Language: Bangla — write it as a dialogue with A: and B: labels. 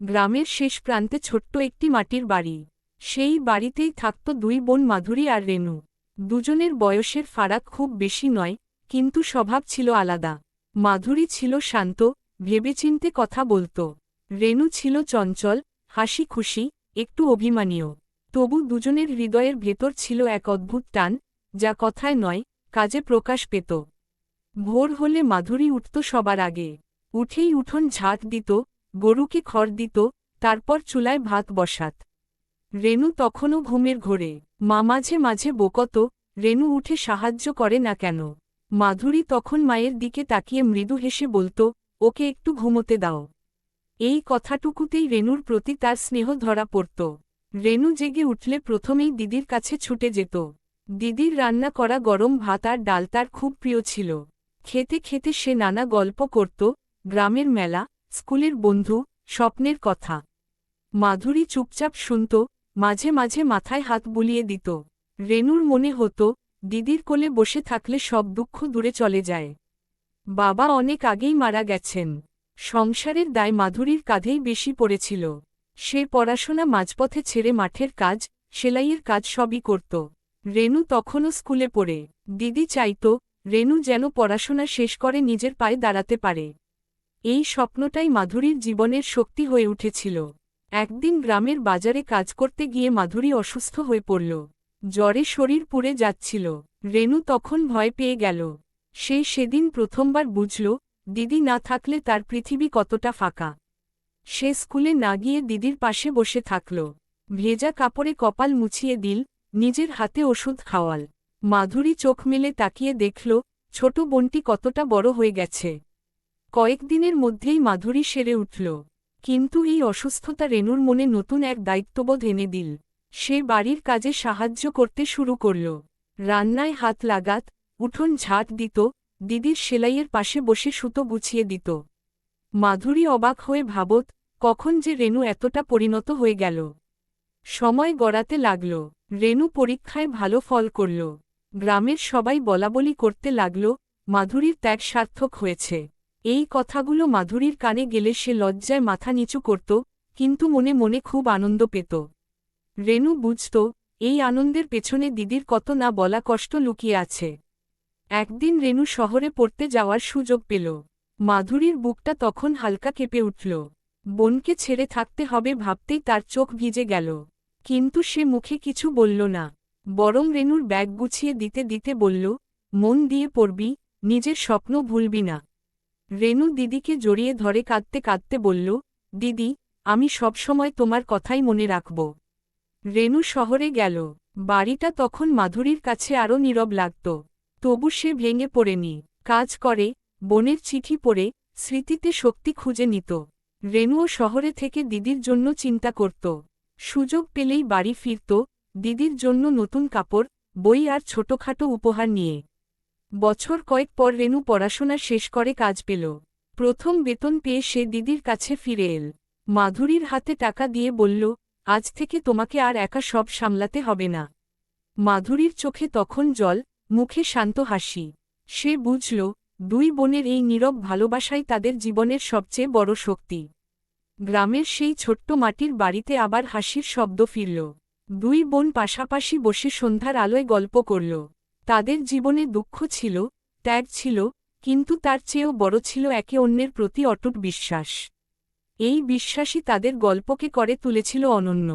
A: গ্রামের শেষ প্রান্তে ছোট্ট একটি মাটির বাড়ি। সেই বাড়িতেই থাকত দুই বোন মাধুরী আর রেণু। দুজনের বয়সের ফারাক খুব বেশি নয়, কিন্তু স্বভাব ছিল আলাদা। মাধুরী ছিল শান্ত, ভেবেচিন্তে কথা বলত। রেণু ছিল চঞ্চল, হাসি খুশি, একটু অভিমানীয়। তবু দুজনের হৃদয়ের ভেতর ছিল এক অদ্ভুত টান, যা কথায় নয়, কাজে প্রকাশ পেত। ভোর হলে মাধুরী উঠত সবার আগে। উঠেই উঠোন ঝাঁট দিত, গরুকে খড় দিত, তারপর চুলায় ভাত বসাত। রেণু তখনও ঘুমের ঘোরে। মা মাঝে মাঝে বকত, রেণু উঠে সাহায্য করে না কেন। মাধুরী তখন মায়ের দিকে তাকিয়ে মৃদু হেসে বলত, ওকে একটু ঘুমোতে দাও। এই কথাটুকুতেই রেণুর প্রতি তার স্নেহ ধরা পড়ত। রেণু জেগে উঠলে প্রথমেই দিদির কাছে ছুটে যেত। দিদির রান্না করা গরম ভাত আর ডাল তার খুব প্রিয় ছিল। খেতে খেতে সে নানা গল্প করত, গ্রামের মেলা, স্কুলের বন্ধু, স্বপ্নের কথা। মাধুরী চুপচাপ শুনত, মাঝে মাঝে মাথায় হাত বুলিয়ে দিত। রেণুর মনে হতো, দিদির কোলে বসে থাকলে সব দুঃখ দূরে চলে যায়। বাবা অনেক আগেই মারা গেছেন। সংসারের দায় মাধুরীর কাঁধেই বেশি পড়েছিল। সে পড়াশোনা মাঝপথে ছেড়ে মাঠের কাজ, সেলাইয়ের কাজ সবই করত। রেণু তখনও স্কুলে পড়ে। দিদি চাইত, রেণু যেন পড়াশোনা শেষ করে নিজের পায়ে দাঁড়াতে পারে। এই স্বপ্নটাই মাধুরীর জীবনের শক্তি হয়ে উঠেছিল। একদিন গ্রামের বাজারে কাজ করতে গিয়ে মাধুরী অসুস্থ হয়ে পড়ল। জ্বরে শরীর পুড়ে যাচ্ছিল। রেণু তখন ভয় পেয়ে গেল। সে সেদিন প্রথমবার বুঝল, দিদি না থাকলে তার পৃথিবী কতটা ফাঁকা। সে স্কুলে না গিয়ে দিদির পাশে বসে থাকল। ভেজা কাপড়ে কপাল মুছিয়ে দিল, নিজের হাতে ওষুধ খাওয়াল। মাধুরী চোখ মেলে তাকিয়ে দেখল, ছোট বোনটি কতটা বড় হয়ে গেছে। কয়েকদিনের মধ্যেই মাধুরী সেরে উঠল। কিন্তু এই অসুস্থতা রেণুর মনে নতুন এক দায়িত্ববোধ এনে দিল। সে বাড়ির কাজে সাহায্য করতে শুরু করল। রান্নায় হাত লাগাত, উঠোন ঝাঁট দিত, দিদির সেলাইয়ের পাশে বসে সুতো গুছিয়ে দিত। মাধুরী অবাক হয়ে ভাবত, কখন যে রেণু এতটা পরিণত হয়ে গেল। সময় গড়াতে লাগল। রেণু পরীক্ষায় ভালো ফল করল। গ্রামের সবাই বলাবলি করতে লাগল, মাধুরীর ত্যাগ সার্থক হয়েছে। এই কথাগুলো মাধুরীর কানে গেলে সে লজ্জায় মাথা নিচু করত, কিন্তু মনে মনে খুব আনন্দ পেত। রেণু বুঝত, এই আনন্দের পেছনে দিদির কত না বলা কষ্ট লুকিয়ে আছে। একদিন রেণু শহরে পড়তে যাওয়ার সুযোগ পেল। মাধুরীর বুকটা তখন হালকা কেঁপে উঠল। বোনকে ছেড়ে থাকতে হবে ভাবতেই তার চোখ ভিজে গেল। কিন্তু সে মুখে কিছু বলল না। বরং রেণুর ব্যাগ গুছিয়ে দিতে দিতে বলল, মন দিয়ে পড়বি, নিজের স্বপ্ন ভুলবি না। রেণু দিদিকে জড়িয়ে ধরে কাঁদতে কাঁদতে বলল, দিদি, আমি সবসময় তোমার কথাই মনে রাখব। রেণু শহরে গেল। বাড়িটা তখন মাধুরীর কাছে আরও নীরব লাগত। তবু সে ভেঙে পড়েনি। কাজ করে, বোনের চিঠি পড়ে, স্মৃতিতে শক্তি খুঁজে নিত। রেণুও শহরে থেকে দিদির জন্য চিন্তা করত। সুযোগ পেলেই বাড়ি ফিরত, দিদির জন্য নতুন কাপড়, বই আর ছোটখাটো উপহার নিয়ে। বছর কয়েক পর রেণু পড়াশোনা শেষ করে কাজ পেল। প্রথম বেতন পেয়ে সে দিদির কাছে ফিরে এল। মাধুরীর হাতে টাকা দিয়ে বলল, আজ থেকে তোমাকে আর একা সব সামলাতে হবে না। মাধুরীর চোখে তখন জল, মুখে শান্ত হাসি। সে বুঝল, দুই বোনের এই নীরব ভালোবাসাই তাদের জীবনের সবচেয়ে বড় শক্তি। গ্রামের সেই ছোট্ট মাটির বাড়িতে আবার হাসির শব্দ ফিরল। দুই বোন পাশাপাশি বসে সন্ধ্যার আলোয় গল্প করল। তাদের জীবনে দুঃখ ছিল, ত্যাগ ছিল, কিন্তু তার চেয়েও বড় ছিল একে অন্যের প্রতি অটুট বিশ্বাস। এই বিশ্বাসই তাদের গল্পকে করে তুলেছিল অনন্য।